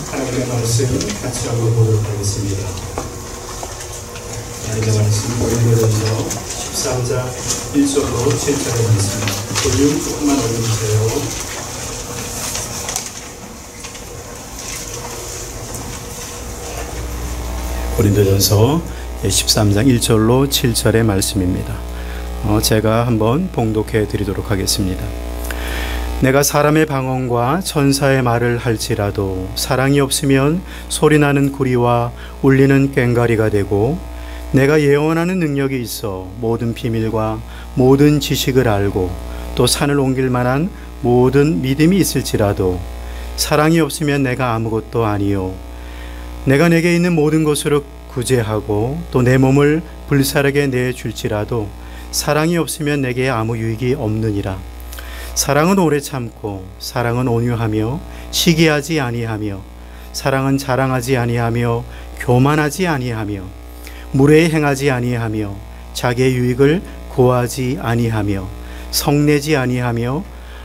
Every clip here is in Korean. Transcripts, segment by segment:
하나님의 말씀 같이 한번 보도록 하겠습니다. 하나님의 말씀 고린도전서 13장 1절로 7절의 말씀. 볼륨 조금만 올려주세요. 고린도전서 13장 1절로 7절의 말씀입니다. 제가 한번 봉독해 드리도록 하겠습니다. 내가 사람의 방언과 천사의 말을 할지라도 사랑이 없으면 소리나는 구리와 울리는 꽹과리가 되고, 내가 예언하는 능력이 있어 모든 비밀과 모든 지식을 알고 또 산을 옮길 만한 모든 믿음이 있을지라도 사랑이 없으면 내가 아무것도 아니요, 내가 내게 있는 모든 것으로 구제하고 또 내 몸을 불사르게 내줄지라도 사랑이 없으면 내게 아무 유익이 없느니라. 사랑은 오래 참고 사랑은 온유하며 시기하지 아니하며 사랑은 자랑하지 아니하며 교만하지 아니하며 무례히 행하지 아니하며 자기의 유익을 고하지 아니하며 성내지 아니하며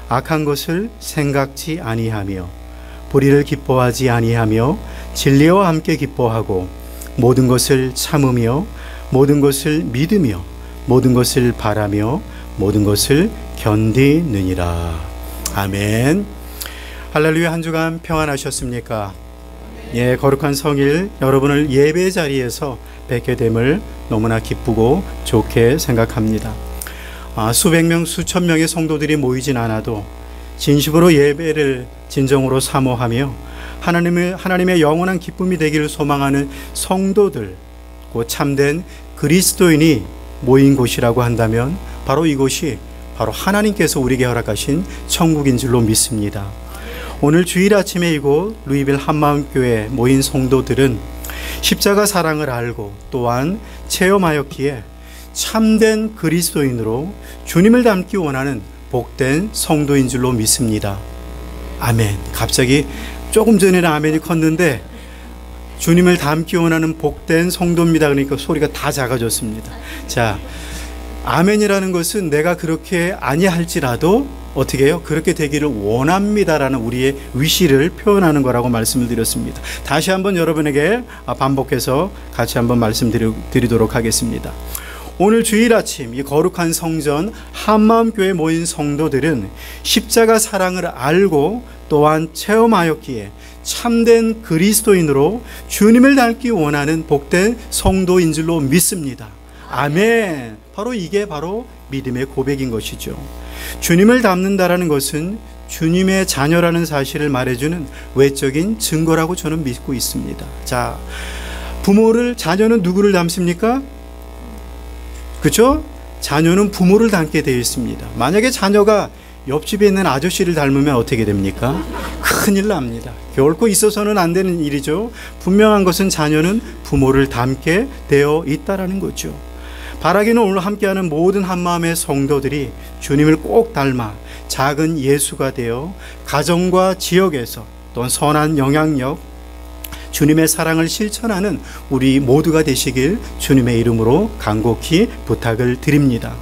악한 것을 생각지 아니하며 불의를 기뻐하지 아니하며 진리와 함께 기뻐하고 모든 것을 참으며 모든 것을 믿으며 모든 것을 바라며 모든 것을 견디느니라. 아멘. 할렐루야. 한 주간 평안하셨습니까? 예, 거룩한 성일 여러분을 예배 자리에서 뵙게 됨을 너무나 기쁘고 좋게 생각합니다. 수백 명, 수천 명의 성도들이 모이진 않아도 진심으로 예배를 진정으로 사모하며 하나님의 영원한 기쁨이 되기를 소망하는 성도들, 곧 참된 그리스도인이 모인 곳이라고 한다면 바로 이곳이 바로 하나님께서 우리에게 허락하신 천국인 줄로 믿습니다. 오늘 주일 아침에 이곳 루이빌 한마음교회에 모인 성도들은 십자가 사랑을 알고 또한 체험하였기에 참된 그리스도인으로 주님을 닮기 원하는 복된 성도인 줄로 믿습니다. 아멘. 갑자기 조금 전에는 아멘이 컸는데 주님을 닮기 원하는 복된 성도입니다. 그러니까 소리가 다 작아졌습니다. 자, 아멘이라는 것은 내가 그렇게 아니할지라도 어떻게 해요? 그렇게 되기를 원합니다라는 우리의 위시를 표현하는 거라고 말씀을 드렸습니다. 다시 한번 여러분에게 반복해서 같이 한번 말씀드리도록 하겠습니다. 오늘 주일 아침 이 거룩한 성전 한마음교회에 모인 성도들은 십자가 사랑을 알고 또한 체험하였기에 참된 그리스도인으로 주님을 닮기 원하는 복된 성도인 줄로 믿습니다. 아멘. 바로 이게 바로 믿음의 고백인 것이죠. 주님을 닮는다라는 것은 주님의 자녀라는 사실을 말해주는 외적인 증거라고 저는 믿고 있습니다. 자, 자녀는 누구를 닮습니까? 그렇죠? 자녀는 부모를 닮게 되어 있습니다. 만약에 자녀가 옆집에 있는 아저씨를 닮으면 어떻게 됩니까? 큰일 납니다. 결코 있어서는 안 되는 일이죠. 분명한 것은 자녀는 부모를 닮게 되어 있다라는 거죠. 바라기는 오늘 함께하는 모든 한마음의 성도들이 주님을 꼭 닮아 작은 예수가 되어 가정과 지역에서 또한 선한 영향력, 주님의 사랑을 실천하는 우리 모두가 되시길 주님의 이름으로 간곡히 부탁을 드립니다.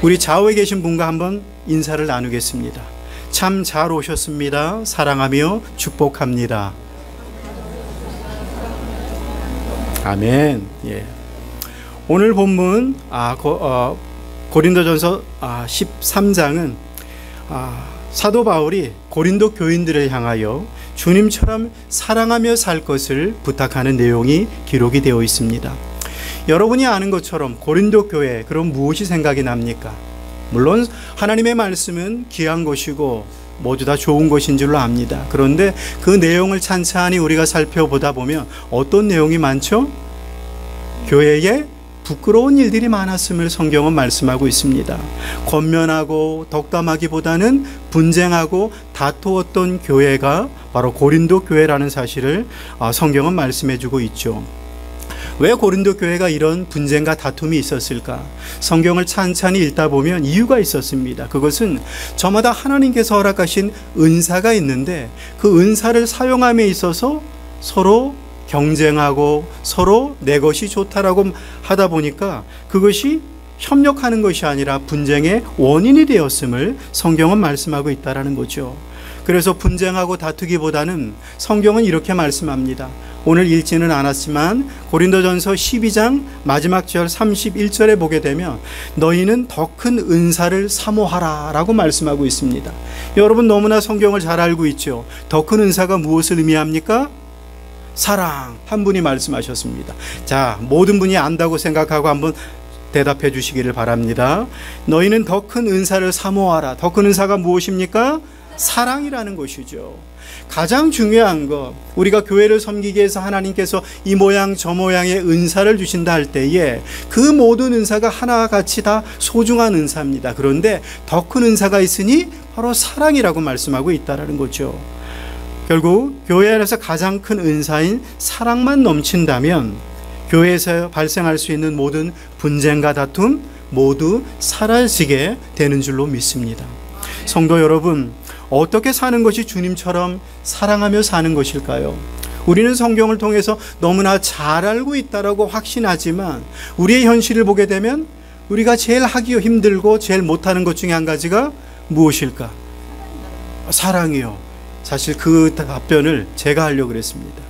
우리 좌우에 계신 분과 한번 인사를 나누겠습니다. 참 잘 오셨습니다. 사랑하며 축복합니다. 아멘. 예. 오늘 본문 고린도전서 13장은 사도 바울이 고린도 교인들을 향하여 주님처럼 사랑하며 살 것을 부탁하는 내용이 기록이 되어 있습니다. 여러분이 아는 것처럼 고린도 교회, 그럼 무엇이 생각이 납니까? 물론 하나님의 말씀은 귀한 것이고 모두 다 좋은 것인 줄로 압니다. 그런데 그 내용을 찬찬히 우리가 살펴보다 보면 어떤 내용이 많죠? 교회에 부끄러운 일들이 많았음을 성경은 말씀하고 있습니다. 권면하고 덕담하기보다는 분쟁하고 다투었던 교회가 바로 고린도 교회라는 사실을 성경은 말씀해주고 있죠. 왜 고린도 교회가 이런 분쟁과 다툼이 있었을까? 성경을 찬찬히 읽다 보면 이유가 있었습니다. 그것은 저마다 하나님께서 허락하신 은사가 있는데 그 은사를 사용함에 있어서 서로 경쟁하고 서로 내 것이 좋다라고 하다 보니까 그것이 협력하는 것이 아니라 분쟁의 원인이 되었음을 성경은 말씀하고 있다라는 거죠. 그래서 분쟁하고 다투기보다는 성경은 이렇게 말씀합니다. 오늘 읽지는 않았지만 고린도전서 12장 마지막 절 31절에 보게 되면 너희는 더 큰 은사를 사모하라 라고 말씀하고 있습니다. 여러분 너무나 성경을 잘 알고 있죠. 더 큰 은사가 무엇을 의미합니까? 사랑. 한 분이 말씀하셨습니다. 자, 모든 분이 안다고 생각하고 한번 대답해 주시기를 바랍니다. 너희는 더 큰 은사를 사모하라. 더 큰 은사가 무엇입니까? 사랑이라는 것이죠. 가장 중요한 것, 우리가 교회를 섬기기 위해서 하나님께서 이 모양 저 모양의 은사를 주신다 할 때에 그 모든 은사가 하나같이 다 소중한 은사입니다. 그런데 더 큰 은사가 있으니 바로 사랑이라고 말씀하고 있다는 거죠. 결국 교회 안에서 가장 큰 은사인 사랑만 넘친다면 교회에서 발생할 수 있는 모든 분쟁과 다툼 모두 사라지게 되는 줄로 믿습니다. 성도 여러분, 어떻게 사는 것이 주님처럼 사랑하며 사는 것일까요? 우리는 성경을 통해서 너무나 잘 알고 있다라고 확신하지만 우리의 현실을 보게 되면 우리가 제일 하기 힘들고 제일 못하는 것 중에 한 가지가 무엇일까? 사랑이요. 사실 그 답변을 제가 하려고 그랬습니다.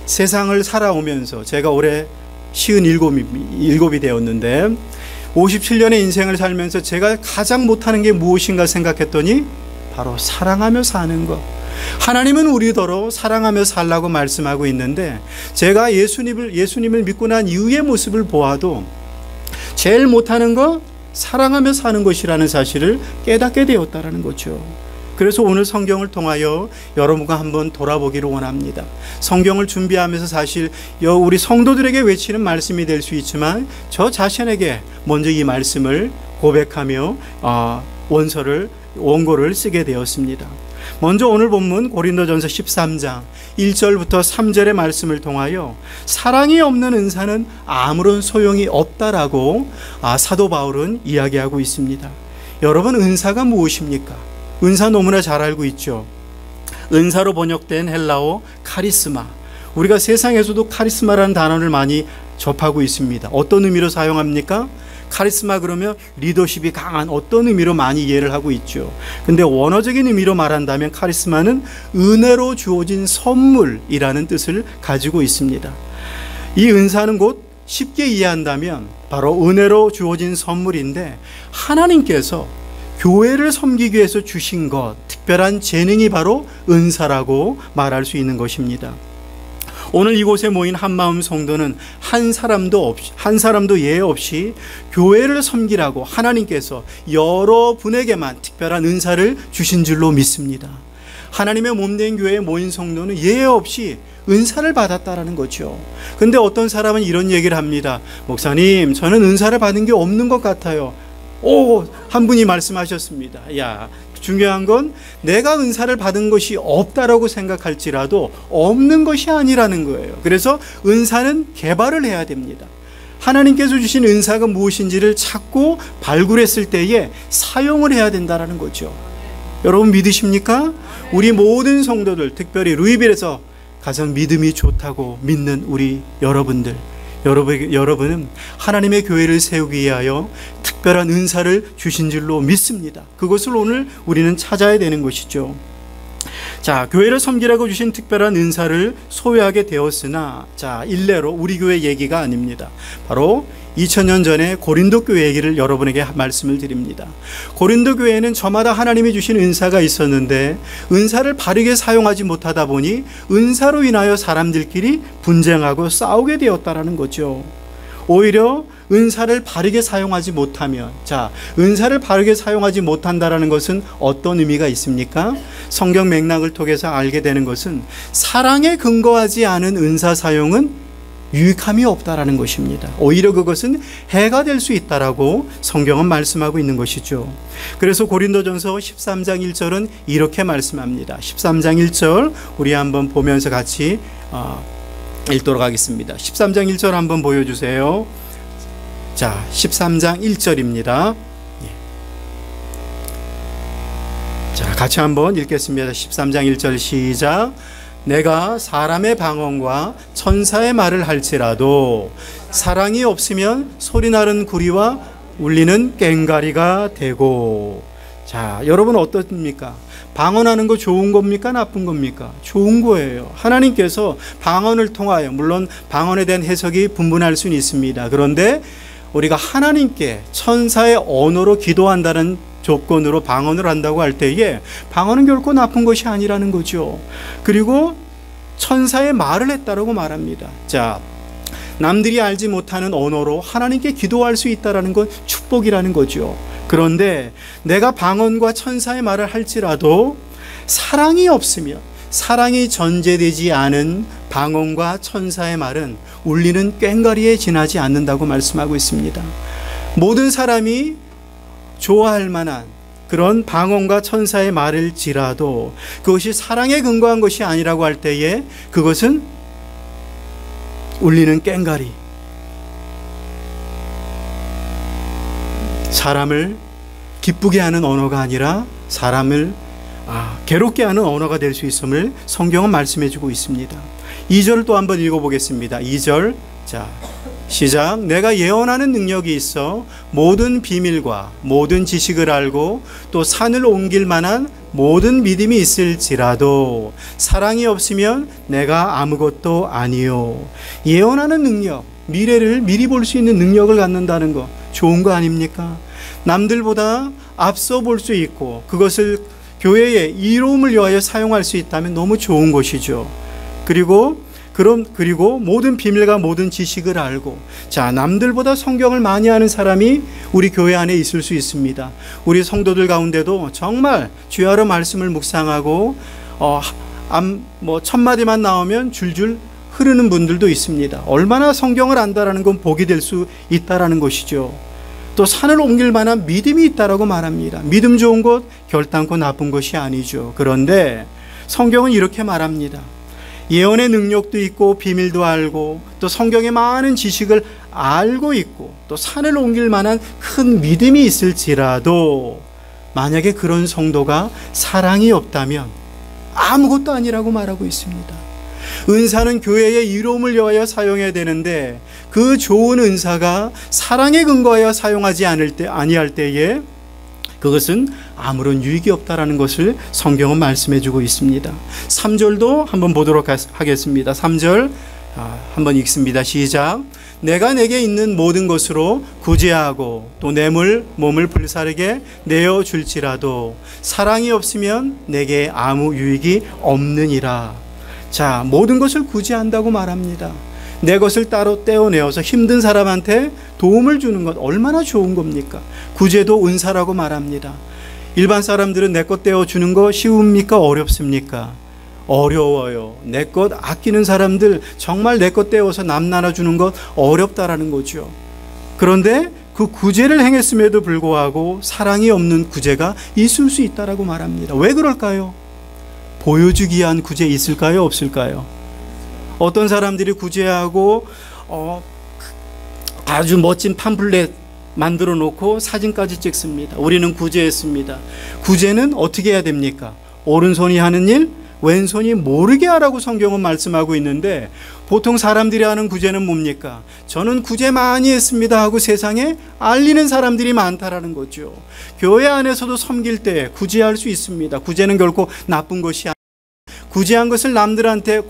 세상을 살아오면서 제가 올해 57이 되었는데 57년의 인생을 살면서 제가 가장 못하는 게 무엇인가 생각했더니 바로 사랑하며 사는 것. 하나님은 우리더러 사랑하며 살라고 말씀하고 있는데 제가 예수님을 믿고 난 이후의 모습을 보아도 제일 못하는 거 사랑하며 사는 것이라는 사실을 깨닫게 되었다는 거죠. 그래서 오늘 성경을 통하여 여러분과 한번 돌아보기를 원합니다. 성경을 준비하면서 사실 우리 성도들에게 외치는 말씀이 될 수 있지만 저 자신에게 먼저 이 말씀을 고백하며 원고를 쓰게 되었습니다. 먼저 오늘 본문 고린도전서 13장 1절부터 3절의 말씀을 통하여 사랑이 없는 은사는 아무런 소용이 없다라고 사도 바울은 이야기하고 있습니다. 여러분, 은사가 무엇입니까? 은사 너무나 잘 알고 있죠. 은사로 번역된 헬라어 카리스마. 우리가 세상에서도 카리스마라는 단어를 많이 접하고 있습니다. 어떤 의미로 사용합니까? 카리스마 그러면 리더십이 강한 어떤 의미로 많이 이해를 하고 있죠. 근데 원어적인 의미로 말한다면 카리스마는 은혜로 주어진 선물이라는 뜻을 가지고 있습니다. 이 은사는 곧 쉽게 이해한다면 바로 은혜로 주어진 선물인데 하나님께서 교회를 섬기기 위해서 주신 것, 특별한 재능이 바로 은사라고 말할 수 있는 것입니다. 오늘 이곳에 모인 한마음 성도는 한 사람도 예외 없이 교회를 섬기라고 하나님께서 여러분에게만 특별한 은사를 주신 줄로 믿습니다. 하나님의 몸된 교회에 모인 성도는 예외 없이 은사를 받았다라는 거죠. 근데 어떤 사람은 이런 얘기를 합니다. 목사님, 저는 은사를 받은 게 없는 것 같아요. 한 분이 말씀하셨습니다. 중요한 건 내가 은사를 받은 것이 없다라고 생각할지라도 없는 것이 아니라는 거예요. 그래서 은사는 개발을 해야 됩니다. 하나님께서 주신 은사가 무엇인지를 찾고 발굴했을 때에 사용을 해야 된다는 거죠. 여러분 믿으십니까? 우리 모든 성도들, 특별히 루이빌에서 가장 믿음이 좋다고 믿는 우리 여러분은 하나님의 교회를 세우기 위하여 특별한 은사를 주신 줄로 믿습니다. 그것을 오늘 우리는 찾아야 되는 것이죠. 자, 교회를 섬기라고 주신 특별한 은사를 소유하게 되었으나 일례로 우리 교회 얘기가 아닙니다. 바로 2000년 전에 고린도 교회 얘기를 여러분에게 말씀을 드립니다. 고린도 교회에는 저마다 하나님이 주신 은사가 있었는데 은사를 바르게 사용하지 못하다 보니 은사로 인하여 사람들끼리 분쟁하고 싸우게 되었다라는 거죠. 오히려 은사를 바르게 사용하지 못하면, 은사를 바르게 사용하지 못한다라는 것은 어떤 의미가 있습니까? 성경 맥락을 통해서 알게 되는 것은 사랑에 근거하지 않은 은사 사용은 유익함이 없다라는 것입니다. 오히려 그것은 해가 될 수 있다라고 성경은 말씀하고 있는 것이죠. 그래서 고린도전서 13장 1절은 이렇게 말씀합니다. 13장 1절 우리 한번 보면서 같이 읽도록 하겠습니다. 13장 1절 한번 보여주세요. 13장 1절입니다. 같이 한번 읽겠습니다. 13장 1절 시작. 내가 사람의 방언과 천사의 말을 할지라도 사랑이 없으면 소리나는 구리와 울리는 꽹과리가 되고. 여러분 어떻습니까? 방언하는 거 좋은 겁니까? 나쁜 겁니까? 좋은 거예요. 하나님께서 방언을 통하여, 물론 방언에 대한 해석이 분분할 수는 있습니다. 그런데 우리가 하나님께 천사의 언어로 기도한다는 조건으로 방언을 한다고 할 때에 방언은 결코 나쁜 것이 아니라는 거죠. 그리고 천사의 말을 했다라고 말합니다. 자, 남들이 알지 못하는 언어로 하나님께 기도할 수 있다는 건 축복이라는 거죠. 그런데 내가 방언과 천사의 말을 할지라도 사랑이 없으면, 사랑이 전제되지 않은 방언과 천사의 말은 울리는 꽹과리에 지나지 않는다고 말씀하고 있습니다. 모든 사람이 좋아할 만한 그런 방언과 천사의 말일지라도 그것이 사랑에 근거한 것이 아니라고 할 때에 그것은 울리는 꽹과리, 사람을 기쁘게 하는 언어가 아니라 사람을 괴롭게 하는 언어가 될 수 있음을 성경은 말씀해 주고 있습니다. 2절을 또 한번 읽어보겠습니다. 2절, 자, 시작. 내가 예언하는 능력이 있어 모든 비밀과 모든 지식을 알고 또 산을 옮길 만한 모든 믿음이 있을지라도 사랑이 없으면 내가 아무것도 아니요. 예언하는 능력, 미래를 미리 볼 수 있는 능력을 갖는다는 거 좋은 거 아닙니까? 남들보다 앞서 볼 수 있고 그것을 교회의 이로움을 위하여 사용할 수 있다면 너무 좋은 것이죠. 그리고 모든 비밀과 모든 지식을 알고, 자, 남들보다 성경을 많이 아는 사람이 우리 교회 안에 있을 수 있습니다. 우리 성도들 가운데도 정말 주야로 말씀을 묵상하고 첫 마디만 나오면 줄줄 흐르는 분들도 있습니다. 얼마나 성경을 안다라는 건 복이 될 수 있다라는 것이죠. 또 산을 옮길 만한 믿음이 있다라고 말합니다. 믿음 좋은 것 결단코 나쁜 것이 아니죠. 그런데 성경은 이렇게 말합니다. 예언의 능력도 있고 비밀도 알고 또 성경의 많은 지식을 알고 있고 또 산을 옮길 만한 큰 믿음이 있을지라도 만약에 그런 성도가 사랑이 없다면 아무것도 아니라고 말하고 있습니다. 은사는 교회의 이로움을 위하여 사용해야 되는데 그 좋은 은사가 사랑에 근거하여 사용하지 아니할 때에 그것은 아무런 유익이 없다라는 것을 성경은 말씀해 주고 있습니다. 3절도 한번 보도록 하겠습니다. 3절 한번 읽습니다. 시작. 내가 내게 있는 모든 것으로 구제하고 또 내 몸을 불사르게 내어줄지라도 사랑이 없으면 내게 아무 유익이 없느니라. 자, 모든 것을 구제한다고 말합니다. 내 것을 따로 떼어내어서 힘든 사람한테 도움을 주는 것 얼마나 좋은 겁니까? 구제도 은사라고 말합니다. 일반 사람들은 내 것 떼어주는 거 쉬웁니까? 어렵습니까? 어려워요. 내 것 아끼는 사람들 정말 내 것 떼어서 남 나눠주는 것 어렵다라는 거죠. 그런데 그 구제를 행했음에도 불구하고 사랑이 없는 구제가 있을 수 있다라고 말합니다. 왜 그럴까요? 보여주기 위한 구제 있을까요? 없을까요? 어떤 사람들이 구제하고 아주 멋진 팜플렛 만들어 놓고 사진까지 찍습니다. 우리는 구제했습니다. 구제는 어떻게 해야 됩니까? 오른손이 하는 일, 왼손이 모르게 하라고 성경은 말씀하고 있는데 보통 사람들이 하는 구제는 뭡니까? 저는 구제 많이 했습니다 하고 세상에 알리는 사람들이 많다라는 거죠. 교회 안에서도 섬길 때 구제할 수 있습니다. 구제는 결코 나쁜 것이 아닙니다. 구제한 것을 남들한테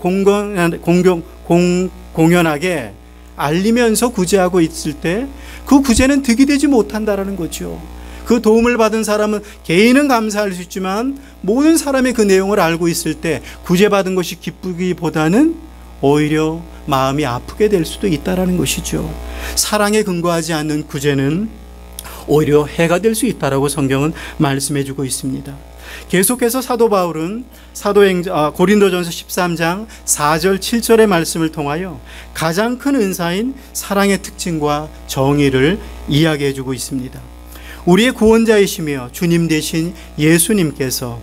공연하게 알리면서 구제하고 있을 때 그 구제는 득이 되지 못한다라는 거죠. 그 도움을 받은 사람은 개인은 감사할 수 있지만 모든 사람이 그 내용을 알고 있을 때 구제받은 것이 기쁘기보다는 오히려 마음이 아프게 될 수도 있다라는 것이죠. 사랑에 근거하지 않는 구제는 오히려 해가 될 수 있다라고 성경은 말씀해 주고 있습니다. 계속해서 사도 바울은 고린도전서 13장 4절 7절의 말씀을 통하여 가장 큰 은사인 사랑의 특징과 정의를 이야기해 주고 있습니다. 우리의 구원자이시며 주님 되신 예수님께서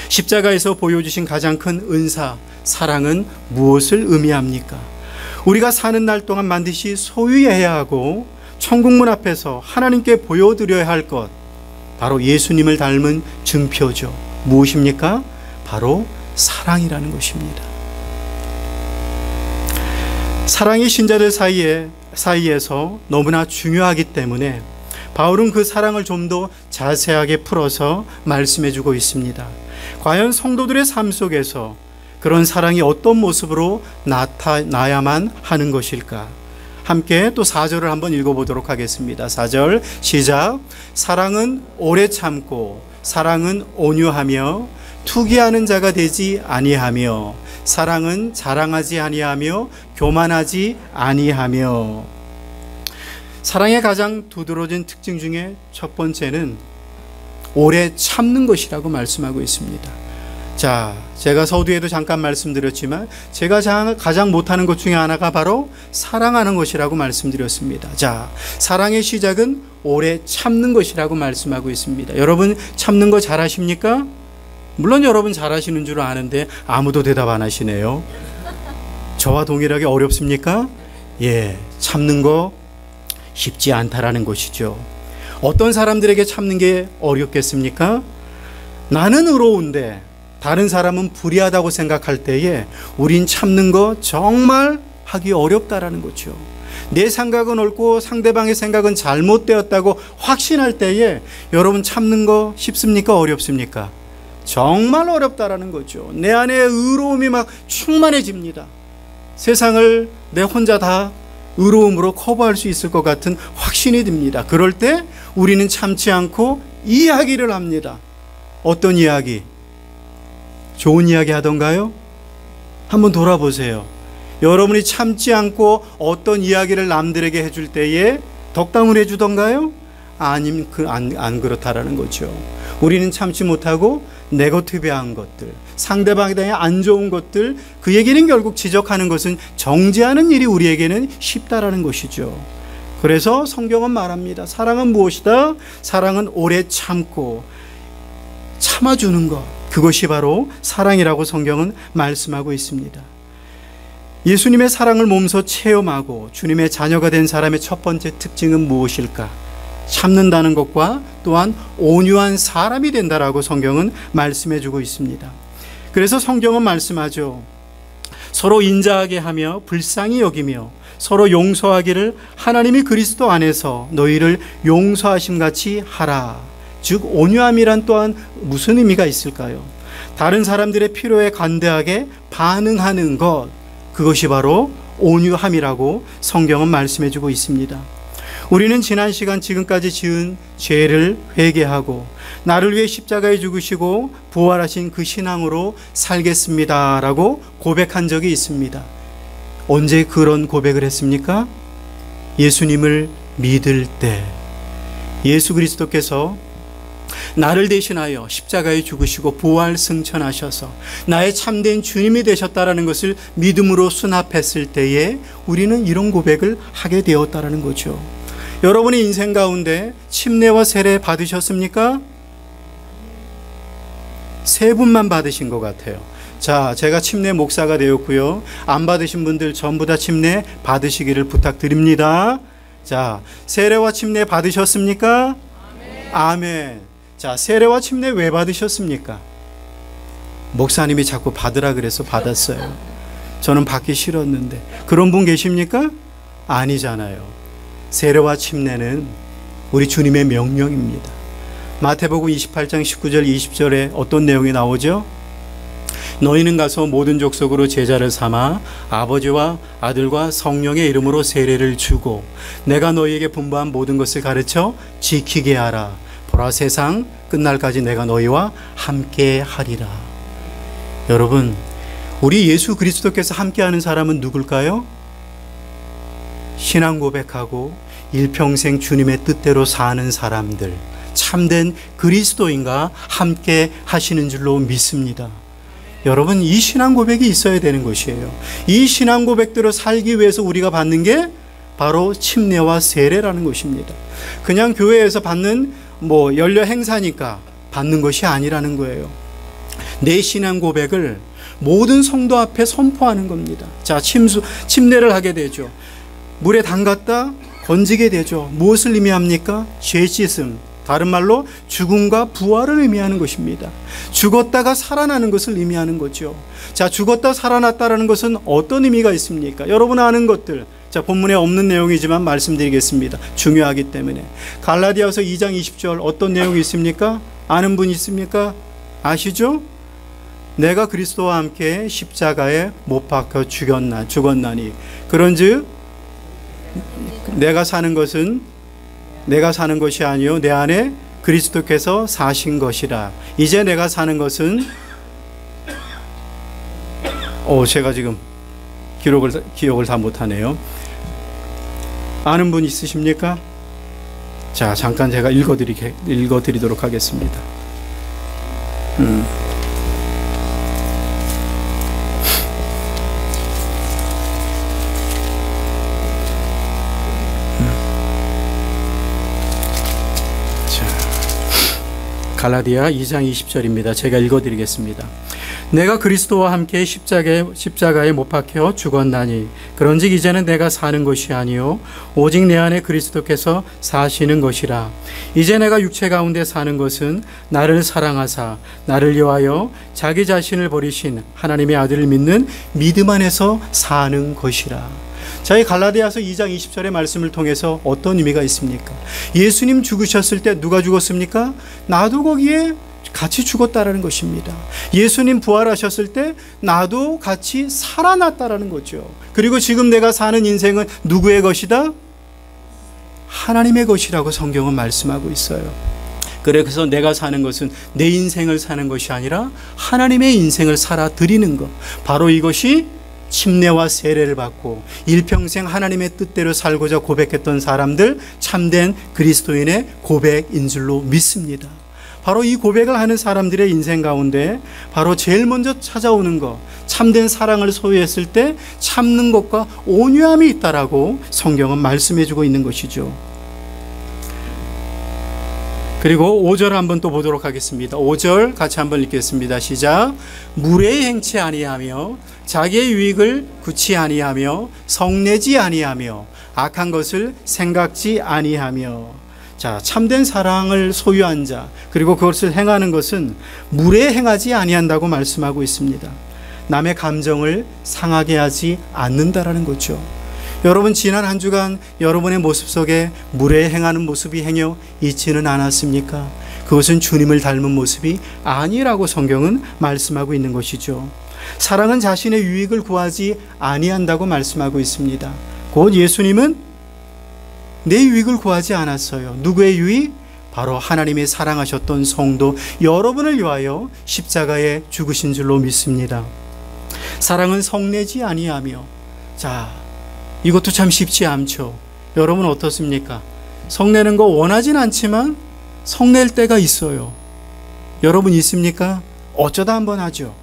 십자가에서 보여주신 가장 큰 은사, 사랑은 무엇을 의미합니까? 우리가 사는 날 동안 반드시 소유해야 하고 천국문 앞에서 하나님께 보여드려야 할 것, 바로 예수님을 닮은 증표죠. 무엇입니까? 바로 사랑이라는 것입니다. 사랑이 신자들 사이에서 너무나 중요하기 때문에 바울은 그 사랑을 좀 더 자세하게 풀어서 말씀해 주고 있습니다. 과연 성도들의 삶 속에서 그런 사랑이 어떤 모습으로 나타나야만 하는 것일까? 함께 또 4절을 한번 읽어보도록 하겠습니다. 4절 시작. 사랑은 오래 참고 사랑은 온유하며 투기하는 자가 되지 아니하며 사랑은 자랑하지 아니하며 교만하지 아니하며. 사랑의 가장 두드러진 특징 중에 첫 번째는 오래 참는 것이라고 말씀하고 있습니다. 자, 제가 서두에도 잠깐 말씀드렸지만 제가 가장 못하는 것 중에 하나가 바로 사랑하는 것이라고 말씀드렸습니다. 자, 사랑의 시작은 오래 참는 것이라고 말씀하고 있습니다. 여러분 참는 거 잘하십니까? 물론 여러분 잘하시는 줄 아는데 아무도 대답 안 하시네요. 저와 동일하게 어렵습니까? 예, 참는 거 쉽지 않다라는 것이죠. 어떤 사람들에게 참는 게 어렵겠습니까? 나는 의로운데 다른 사람은 불의하다고 생각할 때에 우린 참는 거 정말 하기 어렵다라는 거죠. 내 생각은 옳고 상대방의 생각은 잘못되었다고 확신할 때에 여러분 참는 거 쉽습니까? 어렵습니까? 정말 어렵다라는 거죠. 내 안에 의로움이 막 충만해집니다. 세상을 내 혼자 다 의로움으로 커버할 수 있을 것 같은 확신이 듭니다. 그럴 때 우리는 참지 않고 이야기를 합니다. 어떤 이야기? 좋은 이야기 하던가요? 한번 돌아보세요. 여러분이 참지 않고 어떤 이야기를 남들에게 해줄 때에 덕담을 해주던가요? 아니면 안 그렇다라는 거죠. 우리는 참지 못하고 네거티브한 것들, 상대방에 대해 안 좋은 것들, 그 얘기는 결국 지적하는 것은 정죄하는 일이 우리에게는 쉽다라는 것이죠. 그래서 성경은 말합니다. 사랑은 무엇이다? 사랑은 오래 참고 참아주는 것, 그것이 바로 사랑이라고 성경은 말씀하고 있습니다. 예수님의 사랑을 몸소 체험하고 주님의 자녀가 된 사람의 첫 번째 특징은 무엇일까? 참는다는 것과 또한 온유한 사람이 된다라고 성경은 말씀해 주고 있습니다. 그래서 성경은 말씀하죠. 서로 인자하게 하며 불쌍히 여기며 서로 용서하기를 하나님이 그리스도 안에서 너희를 용서하심 같이 하라. 즉 온유함이란 또한 무슨 의미가 있을까요? 다른 사람들의 필요에 관대하게 반응하는 것, 그것이 바로 온유함이라고 성경은 말씀해 주고 있습니다. 우리는 지난 시간 지금까지 지은 죄를 회개하고 나를 위해 십자가에 죽으시고 부활하신 그 신앙으로 살겠습니다라고 고백한 적이 있습니다. 언제 그런 고백을 했습니까? 예수님을 믿을 때. 예수 그리스도께서 나를 대신하여 십자가에 죽으시고 부활 승천하셔서 나의 참된 주님이 되셨다라는 것을 믿음으로 수납했을 때에 우리는 이런 고백을 하게 되었다라는 거죠. 여러분의 인생 가운데 침례와 세례 받으셨습니까? 3분만 받으신 것 같아요. 자, 제가 침례 목사가 되었고요. 안 받으신 분들 전부 다 침례 받으시기를 부탁드립니다. 자, 세례와 침례 받으셨습니까? 아멘. 아멘. 자, 세례와 침례 왜 받으셨습니까? 목사님이 자꾸 받으라 그래서 받았어요. 저는 받기 싫었는데. 그런 분 계십니까? 아니잖아요. 세례와 침례는 우리 주님의 명령입니다. 마태복음 28장 19절 20절에 어떤 내용이 나오죠? 너희는 가서 모든 족속으로 제자를 삼아 아버지와 아들과 성령의 이름으로 세례를 주고 내가 너희에게 분부한 모든 것을 가르쳐 지키게 하라. 보라 세상 끝날까지 내가 너희와 함께 하리라. 여러분, 우리 예수 그리스도께서 함께하는 사람은 누굴까요? 신앙 고백하고 일평생 주님의 뜻대로 사는 사람들, 참된 그리스도인과 함께 하시는 줄로 믿습니다. 여러분, 이 신앙 고백이 있어야 되는 것이에요. 이 신앙 고백대로 살기 위해서 우리가 받는 게 바로 침례와 세례라는 것입니다. 그냥 교회에서 받는 연례 행사니까 받는 것이 아니라는 거예요. 내 신앙 고백을 모든 성도 앞에 선포하는 겁니다. 자, 침례를 하게 되죠. 물에 담갔다 건지게 되죠. 무엇을 의미합니까? 죄 씻음, 다른 말로 죽음과 부활을 의미하는 것입니다. 죽었다가 살아나는 것을 의미하는 거죠. 자, 죽었다 살아났다라는 것은 어떤 의미가 있습니까? 여러분 아는 것들, 자, 본문에 없는 내용이지만 말씀드리겠습니다. 중요하기 때문에. 갈라디아서 2장 20절 어떤 내용이 있습니까? 아는 분 있습니까? 아시죠? 내가 그리스도와 함께 십자가에 못 박혀 죽었나니 그런즉 내가 사는 것은 내가 사는 것이 아니요 내 안에 그리스도께서 사신 것이라. 이제 내가 사는 것은 제가 지금 기억을 다 못하네요. 아는 분 있으십니까? 자, 잠깐 제가 읽어드리도록 하겠습니다. 갈라디아 2장 20절입니다. 제가 읽어드리겠습니다. 내가 그리스도와 함께 십자가에 못 박혀 죽었나니 그런즉 이제는 내가 사는 것이 아니요 오직 내 안에 그리스도께서 사시는 것이라. 이제 내가 육체 가운데 사는 것은 나를 사랑하사 나를 위하여 자기 자신을 버리신 하나님의 아들을 믿는 믿음 안에서 사는 것이라. 자, 이 갈라디아서 2장 20절의 말씀을 통해서 어떤 의미가 있습니까? 예수님 죽으셨을 때 누가 죽었습니까? 나도 거기에 같이 죽었다라는 것입니다. 예수님 부활하셨을 때 나도 같이 살아났다라는 거죠. 그리고 지금 내가 사는 인생은 누구의 것이다? 하나님의 것이라고 성경은 말씀하고 있어요. 그래서 내가 사는 것은 내 인생을 사는 것이 아니라 하나님의 인생을 살아 드리는 것, 바로 이것이 침례와 세례를 받고 일평생 하나님의 뜻대로 살고자 고백했던 사람들, 참된 그리스도인의 고백인 줄로 믿습니다. 바로 이 고백을 하는 사람들의 인생 가운데 바로 제일 먼저 찾아오는 것, 참된 사랑을 소유했을 때 참는 것과 온유함이 있다라고 성경은 말씀해주고 있는 것이죠. 그리고 5절 한번 또 보도록 하겠습니다. 5절 같이 한번 읽겠습니다. 시작. 무례히 행치 아니하며 자기의 유익을 굳이 아니하며 성내지 아니하며 악한 것을 생각지 아니하며. 자, 참된 사랑을 소유한 자, 그리고 그것을 행하는 것은 무례히 행하지 아니한다고 말씀하고 있습니다. 남의 감정을 상하게 하지 않는다라는 거죠. 여러분, 지난 한 주간 여러분의 모습 속에 무례히 행하는 모습이 행여 있지는 않았습니까? 그것은 주님을 닮은 모습이 아니라고 성경은 말씀하고 있는 것이죠. 사랑은 자신의 유익을 구하지 아니한다고 말씀하고 있습니다. 곧 예수님은 내 유익을 구하지 않았어요. 누구의 유익? 바로 하나님이 사랑하셨던 성도 여러분을 위하여 십자가에 죽으신 줄로 믿습니다. 사랑은 성내지 아니하며. 자, 이것도 참 쉽지 않죠. 여러분 어떻습니까? 성내는 거 원하진 않지만 성낼 때가 있어요. 여러분 있습니까? 어쩌다 한번 하죠.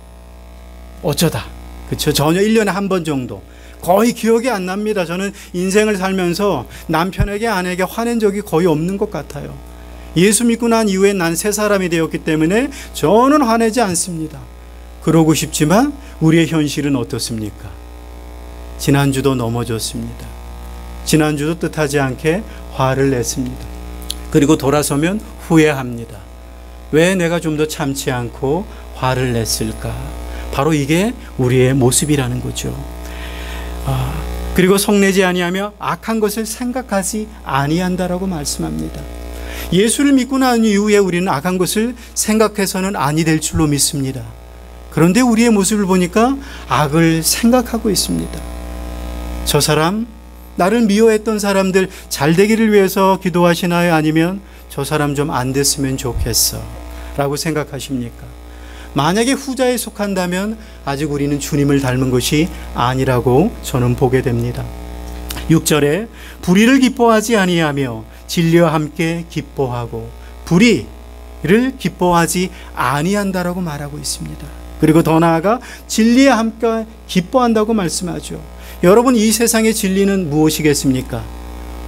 어쩌다. 그렇죠? 전혀 1년에 한 번 정도. 거의 기억이 안 납니다. 저는 인생을 살면서 남편에게 아내에게 화낸 적이 거의 없는 것 같아요. 예수 믿고 난 이후에 난 새 사람이 되었기 때문에 저는 화내지 않습니다. 그러고 싶지만 우리의 현실은 어떻습니까? 지난주도 넘어졌습니다. 지난주도 뜻하지 않게 화를 냈습니다. 그리고 돌아서면 후회합니다. 왜 내가 좀 더 참지 않고 화를 냈을까? 바로 이게 우리의 모습이라는 거죠. 그리고 성내지 아니하며 악한 것을 생각하지 아니한다라고 말씀합니다. 예수를 믿고 난 이후에 우리는 악한 것을 생각해서는 아니 될 줄로 믿습니다. 그런데 우리의 모습을 보니까 악을 생각하고 있습니다. 저 사람, 나를 미워했던 사람들 잘 되기를 위해서 기도하시나요? 아니면 저 사람 좀 안 됐으면 좋겠어 라고 생각하십니까? 만약에 후자에 속한다면 아직 우리는 주님을 닮은 것이 아니라고 저는 보게 됩니다. 6절에 불의를 기뻐하지 아니하며 진리와 함께 기뻐하고, 불의를 기뻐하지 아니한다라고 말하고 있습니다. 그리고 더 나아가 진리와 함께 기뻐한다고 말씀하죠. 여러분, 이 세상의 진리는 무엇이겠습니까?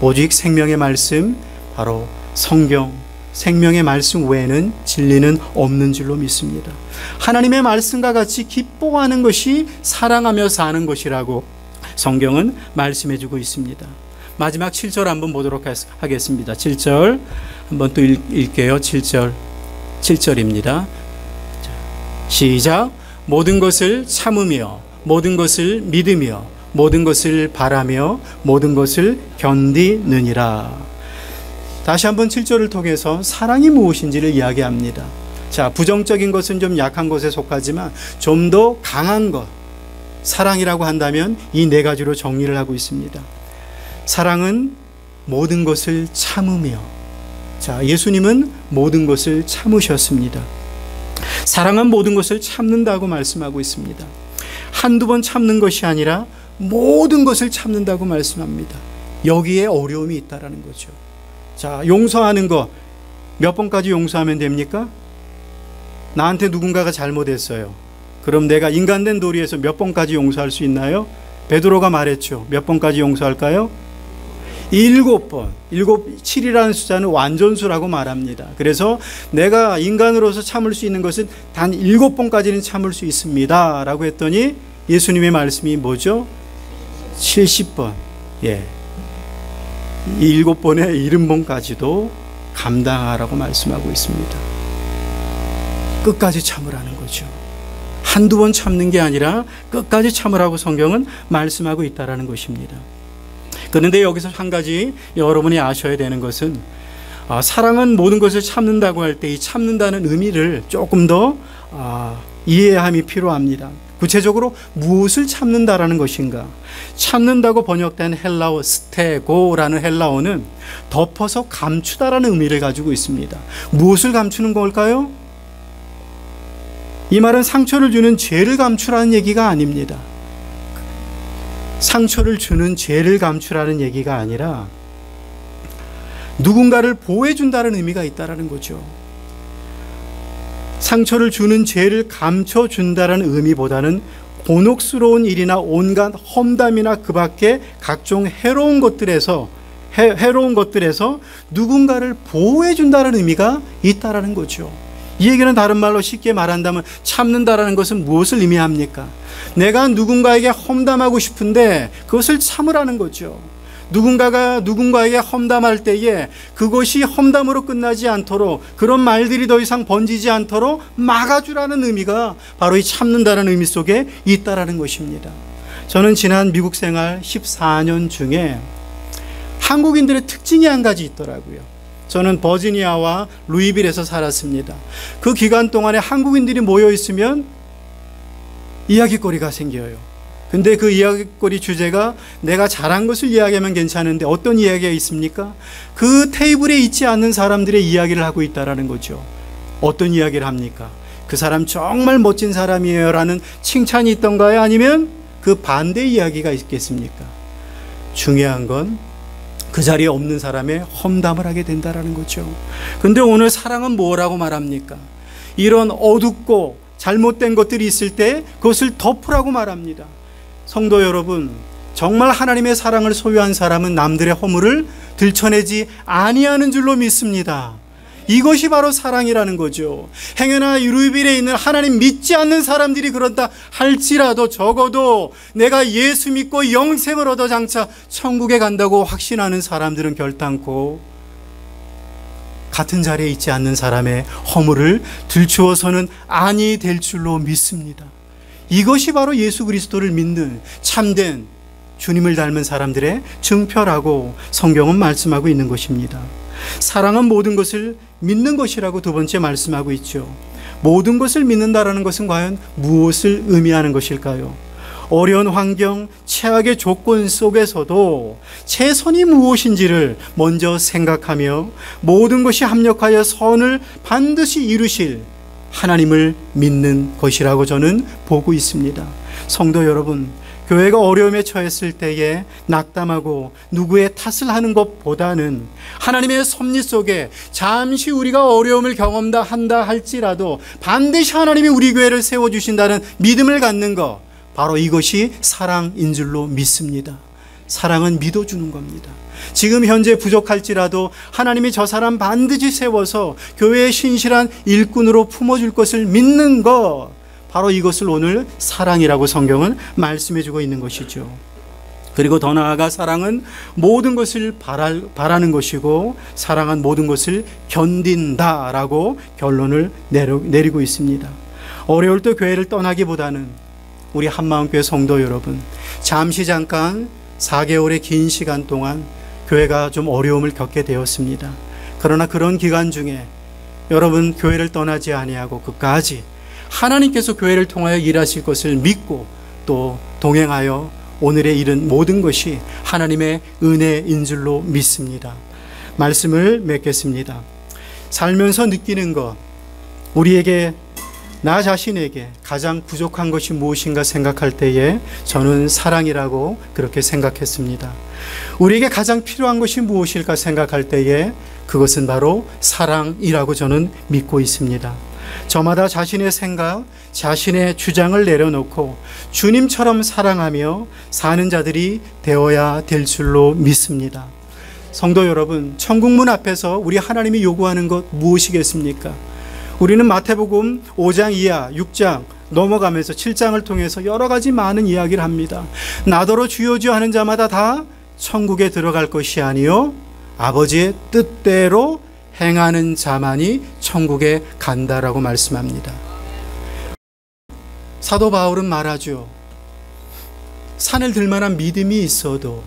오직 생명의 말씀, 바로 성경, 생명의 말씀 외에는 진리는 없는 줄로 믿습니다. 하나님의 말씀과 같이 기뻐하는 것이 사랑하며 사는 것이라고 성경은 말씀해주고 있습니다. 마지막 7절 한번 보도록 하겠습니다. 7절 한번 또 읽게요. 7절입니다. 시작. 모든 것을 참으며 모든 것을 믿으며 모든 것을 바라며 모든 것을 견디느니라. 다시 한번 7절을 통해서 사랑이 무엇인지를 이야기합니다. 자, 부정적인 것은 좀 약한 것에 속하지만 좀 더 강한 것, 사랑이라고 한다면 이 네 가지로 정리를 하고 있습니다. 사랑은 모든 것을 참으며, 자, 예수님은 모든 것을 참으셨습니다. 사랑은 모든 것을 참는다고 말씀하고 있습니다. 한두 번 참는 것이 아니라 모든 것을 참는다고 말씀합니다. 여기에 어려움이 있다라는 거죠. 자, 용서하는 거 몇 번까지 용서하면 됩니까? 나한테 누군가가 잘못했어요. 그럼 내가 인간된 도리에서 몇 번까지 용서할 수 있나요? 베드로가 말했죠. 몇 번까지 용서할까요? 7번. 7이라는 숫자는 완전수라고 말합니다. 그래서 내가 인간으로서 참을 수 있는 것은 단 7번까지는 참을 수 있습니다 라고 했더니 예수님의 말씀이 뭐죠? 70번. 예. 이 7번의 70번까지도 감당하라고 말씀하고 있습니다. 끝까지 참으라는 거죠. 한두 번 참는 게 아니라 끝까지 참으라고 성경은 말씀하고 있다는 것입니다. 그런데 여기서 한 가지 여러분이 아셔야 되는 것은 사랑은 모든 것을 참는다고 할 때 이 참는다는 의미를 조금 더 이해함이 필요합니다. 구체적으로 무엇을 참는다라는 것인가? 참는다고 번역된 헬라어 스테고라는 헬라어는 덮어서 감추다라는 의미를 가지고 있습니다. 무엇을 감추는 걸까요? 이 말은 상처를 주는 죄를 감추라는 얘기가 아닙니다. 상처를 주는 죄를 감추라는 얘기가 아니라 누군가를 보호해준다는 의미가 있다는 거죠. 상처를 주는 죄를 감춰준다는 의미보다는 곤혹스러운 일이나 온갖 험담이나 그 밖에 각종 해로운 것들에서 누군가를 보호해준다는 의미가 있다는 거죠. 이 얘기는 다른 말로 쉽게 말한다면 참는다라는 것은 무엇을 의미합니까? 내가 누군가에게 험담하고 싶은데 그것을 참으라는 거죠. 누군가가 누군가에게 험담할 때에 그것이 험담으로 끝나지 않도록, 그런 말들이 더 이상 번지지 않도록 막아주라는 의미가 바로 이 참는다는 의미 속에 있다라는 것입니다. 저는 지난 미국 생활 14년 중에 한국인들의 특징이 한 가지 있더라고요. 저는 버지니아와 루이빌에서 살았습니다. 그 기간 동안에 한국인들이 모여 있으면 이야기거리가 생겨요. 근데 그 이야기거리 주제가 내가 잘한 것을 이야기하면 괜찮은데 어떤 이야기가 있습니까? 그 테이블에 있지 않는 사람들의 이야기를 하고 있다는 거죠. 어떤 이야기를 합니까? 그 사람 정말 멋진 사람이에요 라는 칭찬이 있던가요? 아니면 그 반대 이야기가 있겠습니까? 중요한 건 그 자리에 없는 사람의 험담을 하게 된다는 거죠. 근데 오늘 사랑은 뭐라고 말합니까? 이런 어둡고 잘못된 것들이 있을 때 그것을 덮으라고 말합니다. 성도 여러분, 정말 하나님의 사랑을 소유한 사람은 남들의 허물을 들춰내지 아니하는 줄로 믿습니다. 이것이 바로 사랑이라는 거죠. 행여나 루이빌에 있는 하나님 믿지 않는 사람들이 그런다 할지라도 적어도 내가 예수 믿고 영생을 얻어 장차 천국에 간다고 확신하는 사람들은 결단코 같은 자리에 있지 않는 사람의 허물을 들추어서는 아니 될 줄로 믿습니다. 이것이 바로 예수 그리스도를 믿는 참된 주님을 닮은 사람들의 증표라고 성경은 말씀하고 있는 것입니다. 사랑은 모든 것을 믿는 것이라고 두 번째 말씀하고 있죠. 모든 것을 믿는다라는 것은 과연 무엇을 의미하는 것일까요? 어려운 환경, 최악의 조건 속에서도 최선이 무엇인지를 먼저 생각하며 모든 것이 합력하여 선을 반드시 이루실 하나님을 믿는 것이라고 저는 보고 있습니다. 성도 여러분, 교회가 어려움에 처했을 때에 낙담하고 누구의 탓을 하는 것보다는 하나님의 섭리 속에 잠시 우리가 어려움을 경험한다 할지라도 반드시 하나님이 우리 교회를 세워주신다는 믿음을 갖는 것, 바로 이것이 사랑인 줄로 믿습니다. 사랑은 믿어주는 겁니다. 지금 현재 부족할지라도 하나님이 저 사람 반드시 세워서 교회의 신실한 일꾼으로 품어줄 것을 믿는 것, 바로 이것을 오늘 사랑이라고 성경은 말씀해 주고 있는 것이죠. 그리고 더 나아가 사랑은 모든 것을 바라는 것이고 사랑은 모든 것을 견딘다라고 결론을 내리고 있습니다. 어려울 때 교회를 떠나기보다는 우리 한마음교회 성도 여러분, 잠깐 4개월의 긴 시간 동안 교회가 좀 어려움을 겪게 되었습니다. 그러나 그런 기간 중에 여러분 교회를 떠나지 아니하고 끝까지 하나님께서 교회를 통하여 일하실 것을 믿고 또 동행하여 오늘에 이른 모든 것이 하나님의 은혜인 줄로 믿습니다. 말씀을 맺겠습니다. 살면서 느끼는 것, 우리에게 나 자신에게 가장 부족한 것이 무엇인가 생각할 때에 저는 사랑이라고 그렇게 생각했습니다. 우리에게 가장 필요한 것이 무엇일까 생각할 때에 그것은 바로 사랑이라고 저는 믿고 있습니다. 저마다 자신의 생각, 자신의 주장을 내려놓고 주님처럼 사랑하며 사는 자들이 되어야 될 줄로 믿습니다. 성도 여러분, 천국문 앞에서 우리 하나님이 요구하는 것 무엇이겠습니까? 우리는 마태복음 5장 이하 6장 넘어가면서 7장을 통해서 여러 가지 많은 이야기를 합니다. 나더러 주여 주여 하는 자마다 다 천국에 들어갈 것이 아니요 아버지의 뜻대로 행하는 자만이 천국에 간다라고 말씀합니다. 사도 바울은 말하죠. 산을 들 만한 믿음이 있어도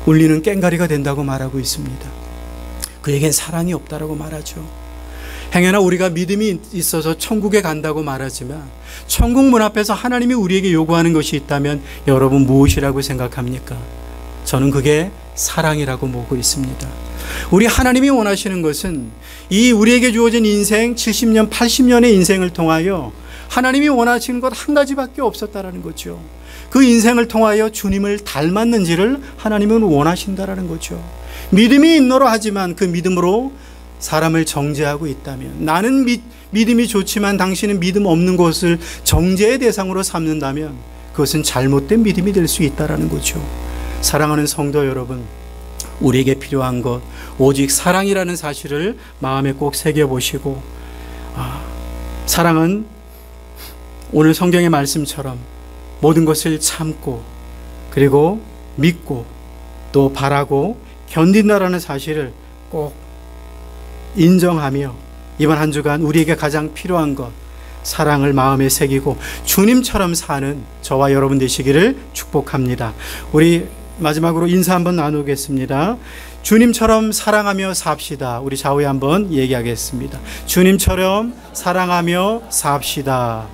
울리는 꽹과리가 된다고 말하고 있습니다. 그에겐 사랑이 없다라고 말하죠. 행여나 우리가 믿음이 있어서 천국에 간다고 말하지만 천국 문 앞에서 하나님이 우리에게 요구하는 것이 있다면 여러분 무엇이라고 생각합니까? 저는 그게 사랑이라고 보고 있습니다. 우리 하나님이 원하시는 것은 이 우리에게 주어진 인생 70년, 80년의 인생을 통하여 하나님이 원하시는 것 한 가지밖에 없었다라는 거죠. 그 인생을 통하여 주님을 닮았는지를 하나님은 원하신다라는 거죠. 믿음이 있노라 하지만 그 믿음으로 사람을 정죄하고 있다면, 나는 믿음이 좋지만 당신은 믿음 없는 것을 정죄의 대상으로 삼는다면 그것은 잘못된 믿음이 될 수 있다라는 거죠. 사랑하는 성도 여러분, 우리에게 필요한 것 오직 사랑이라는 사실을 마음에 꼭 새겨보시고, 사랑은 오늘 성경의 말씀처럼 모든 것을 참고 그리고 믿고 또 바라고 견딘다라는 사실을 꼭 인정하며 이번 한 주간 우리에게 가장 필요한 것 사랑을 마음에 새기고 주님처럼 사는 저와 여러분 되시기를 축복합니다. 우리 마지막으로 인사 한번 나누겠습니다. 주님처럼 사랑하며 삽시다. 우리 좌우에 한번 얘기하겠습니다. 주님처럼 사랑하며 삽시다.